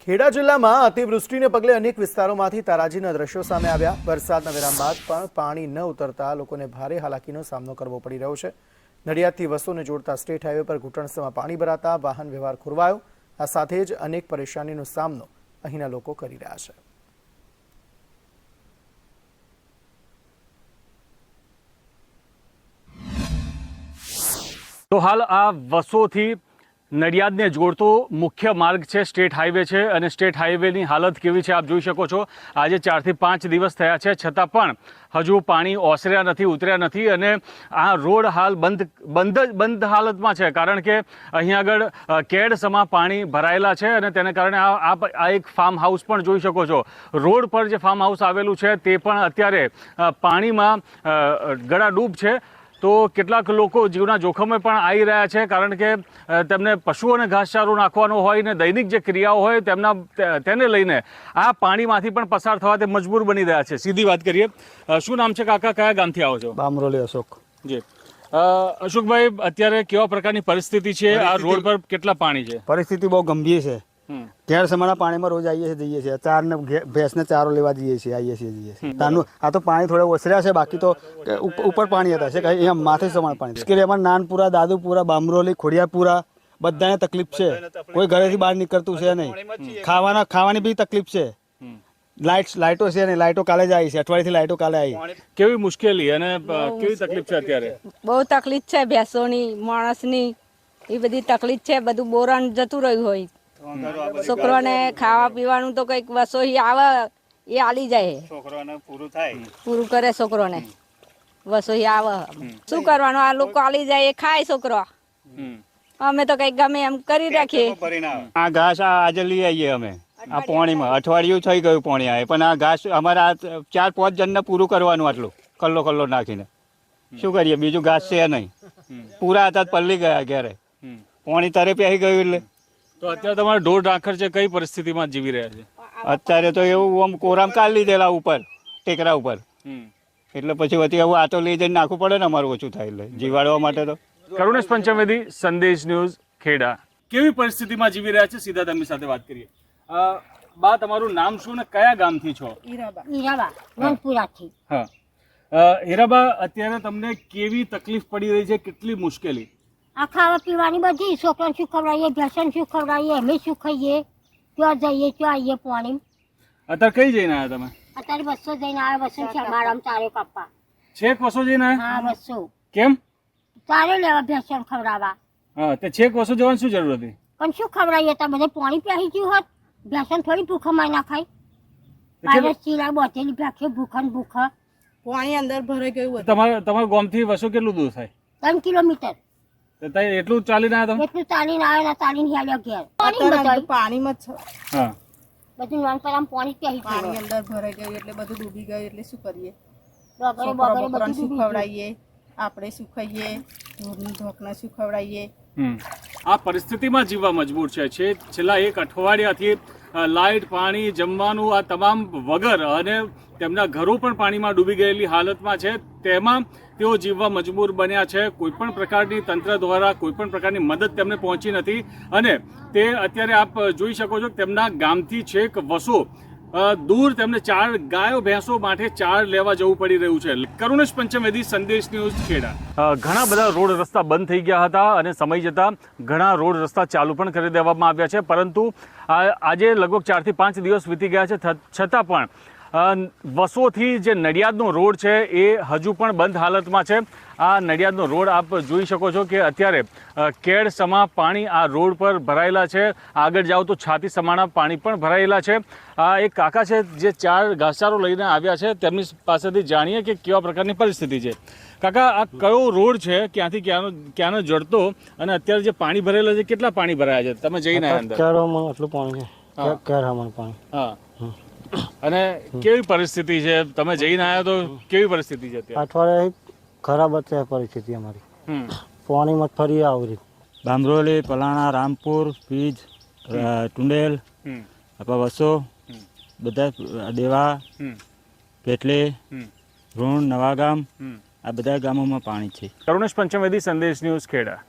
ખેડા જિલ્લામાં અતિવૃષ્ટિને પગલે અનેક વિસ્તારોમાંથી તારાજીના દ્રશ્યો સામે આવ્યા। વરસાદના વિરામ બાદ પણ પાણી ન ઉતરતા લોકોને ભારે હાલાકીનો સામનો કરવો પડી રહ્યો છે। નડિયાદથી વસોને જોડતા સ્ટેટ હાઈવે પર ઘૂંટણસમાં પાણી ભરાતા વાહન વ્યવહાર ખોરવાયો। આ સાથે જ અનેક પરેશાનીનો સામનો અહીંના લોકો કરી રહ્યા છે। તો હાલ આ વસોથી નડિયાદને જોડતો મુખ્ય માર્ગ છે, સ્ટેટ હાઈવે છે અને સ્ટેટ હાઈવેની હાલત કેવી છે આપ જોઈ શકો છો। આજે 4 થી 5 દિવસ થયા છે, છતાં પણ હજુ પાણી ઓસર્યા નથી, ઉતર્યા નથી અને આ રોડ હાલ બંધ હાલતમાં છે, કારણ કે અહીં આગળ કેડસમાં પાણી ભરાયેલા છે અને તેને કારણે આ એક ફાર્મ હાઉસ પણ જોઈ શકો છો। રોડ પર જે ફાર્મ હાઉસ આવેલું છે તે પણ અત્યારે પાણીમાં ગળાડૂબ છે। તો કેટલાક લોકો જીવના જોખમે પણ આવી રહ્યા છે, કારણ કે તેમને પશુઓને ઘાસચારો નાખવાનો હોય ને દૈનિક જે ક્રિયાઓ હોય તેને લઈને આ પાણીમાંથી પણ પસાર થવા તે મજબૂર બની રહ્યા છે। સીધી વાત કરીએ, શું નામ છે કાકા, કયા ગામથી આવો છો? બામરોલી અશોક જી। અશોકભાઈ, અત્યારે કેવા પ્રકારની પરિસ્થિતિ છે? આ રોડ પર કેટલા પાણી છે? પરિસ્થિતિ બહુ ગંભીર છે। ઘેર સમાના પાણીમાં રોજ આવીએ છીએ, જઈએ છીએ, ચારને ભેંસને ચારો લેવા જઈએ છીએ, આવીએ છીએ। તાનું આ તો પાણી થોડા ઓસર્યા છે, બાકી તો ઉપર પાણી હતા છે, અહીંયા માથે સમાન પાણી મુશ્કેલી અમારે નાનપુરા, દાદુપુરા, બામરોલી, ખોડિયાપુરા બધાને તકલીફ છે। કોઈ ઘરેથી બહાર નીકળતું છે નહીં, ખાવાની બી તકલીફ છે। લાઇટો છે ને, લાઇટો કાલે જ આવી છે, અઠવાડિયાથી લાઇટો કાલે આવી। કેવી મુશ્કેલી અને કેવી તકલીફ છે અત્યારે? બહુ તકલીફ છે, ભેંસોની, માણસની એ બધી તકલીફ છે। બધું બોરાણ જતું રહ્યું હોય, છોકરોને ખાવા પીવાનું તો કઈક વસોઈ આવે એ આલી જાય, છોકરોને પૂરું કરે, છોકરોને વસોઈ આવે, શું કરવાનું? આ લોકો આલી જાય એ ખાય છોકરો, અમે તો કઈક ગમે એમ કરી રાખીએ। આ ઘાસ આજે લઈ આવીએ અમે, આ પાણીમાં અઠવાડિયું થઈ ગયું પાણી આવે, પણ આ ઘાસ અમારે આ 4-5 જણને પૂરું કરવાનું, આટલું કલ્લો નાખીને શું કરીએ? બીજું ઘાસ છે નહીં, પૂરા હતા પલ્લી ગયા ઘેરે, પાણી તારે પ્યાહી ગયું એટલે। તો અત્યારે તમારે ઢોર ઢાંખર છે, કઈ પરિસ્થિતિમાં જીવી રહ્યા છે? અત્યારે તો એવું આમ કોરામ કાઢી લીધેલા ઉપર ટેકરા ઉપર, એટલે પછી વધી હવે આ તો લઈ જઈને નાખવું પડે ને, અમારું ઓછું થાય એટલે જીવાડવા માટે તો। કરુણેશ પંચમેદી, સંદેશ ન્યૂઝ, ખેડા। કેવી પરિસ્થિતિમાં જીવી રહ્યા છે સીધા તેમની સાથે વાત કરીએ। બા, તમારું નામ શું ને કયા ગામથી છો? હીરાબા વનપુરાથી। હા, હીરાબા, અત્યારે તમને કેવી તકલીફ પડી રહી છે, કેટલી મુશ્કેલી? આ ખાવા પીવાની બધી, છોકરાને શું ખવડાવીએ, ભેંસને શું ખવડાવીએ, અમે શું ખાઈએ, ક્યાં જઈએ, ક્યાં આવીએ પાણી। અત્યારે કઈ જઈને આવ્યા તમે? અત્યારે બસો જઈને આવ્યા, બસો છે મારા ચારે કાપા છેક વસો જઈને આવ્યા? હા, બસો। કેમ? ચારે લેવા ભેંસને ખવડાવવા। હા, તે છેક વસો જવાની શું જરૂર હતી? પણ શું ખવડાવીએ, તો બધે પાણી પ્યાહી ગયું હોત, ભેંસને થોડી ભૂખા મારી નાખાય। મારે ચીલા બોતેલી પ્યાખે ભૂખા પાણી અંદર ભરાઈ ગયું। તમારા ગામથી વસો કેટલું દૂર થાય? 3 કિલોમીટર। એટલું ચાલીને આવ્યા તમે? એટલું ચાલીને આવ્યા, ચાલીને હેલ્યા ઘેર પાણીમાં જ છે। હા, બધું નાનપણ પાણી પ્યાહી ગયું, પાણી અંદર ભરાઈ ગયું એટલે બધું ડૂબી ગયું, એટલે શું કરીએ? બગડે બધું શું ખવડાવીએ, આપણે શું ખાઈએ, ઢોરનું ઢોકના શું ખવડાવીએ? આ પરિસ્થિતિમાં જીવવા મજબૂર છે। છેલ્લા 1 અઠવાડિયાથી લાઇટ, પાણી, જમવાનું આ તમામ વગર અને તેમના ઘરો પણ પાણીમાં ડૂબી ગયેલી હાલતમાં છે, તેમાં તેઓ જીવવા મજબૂર બન્યા છે। કોઈપણ પ્રકારની તંત્ર દ્વારા કોઈપણ પ્રકારની મદદ તેમને પહોંચી નથી અને તે અત્યારે આપ જોઈ શકો છો તેમના ગામથી છેક વસો દૂર તેમને 4 ગાયો ભેંસો માટે 4 લેવા જવું પડી રહ્યું છે। કરુણેશ પંચમેદી, સંદેશ ન્યૂઝ, ખેડા। ઘણા બધા રોડ રસ્તા બંધ થઈ ગયા હતા અને સમય જતાં ઘણા રોડ રસ્તા ચાલુ પણ કરી દેવામાં આવ્યા છે, પરંતુ આજે લગભગ 4 થી 5 દિવસ વીતી ગયા છે, છતાં પણ વસોથી જે નડિયાદનો રોડ છે એ હજુ પણ બંધ હાલતમાં છે। આ નડિયાદનો રોડ આપ જોઈ શકો છો કે અત્યારે કેડસમાં પાણી આ રોડ પર ભરાયેલા છે, આગળ જાઓ તો છાતી સમાણા પાણી પણ ભરાયેલા છે। આ એક કાકા છે જે 4 ઘાસચારો લઈને આવ્યા છે, તેમની પાસેથી જાણીએ કે કેવા પ્રકારની પરિસ્થિતિ છે। કાકા, આ કયો રોડ છે, ક્યાંથી ક્યાંનો જડતો અને અત્યારે જે પાણી ભરેલા છે, કેટલા પાણી ભરાયા છે? તમે જઈને આવ્યા અંદર? આટલું પાણી છે, પાણી। હા, અને કેવી પરિસ્થિતિ છે? તમે જઈને આવ્યા તો કેવી પરિસ્થિતિ છે અત્યારે? અઠવાડિયે ખરાબ છે પરિસ્થિતિ અમારી, પાણીમાં ફરી આવી। બામરોલી, પલાણા, રામપુર, પીજ, ટુંડેલ, વસો, બધા દેવા, પેટલી, ઋણ, નવાગામ, આ બધા ગામોમાં પાણી છે। કરુણેશ પંચમેદી, સંદેશ ન્યૂઝ, ખેડા।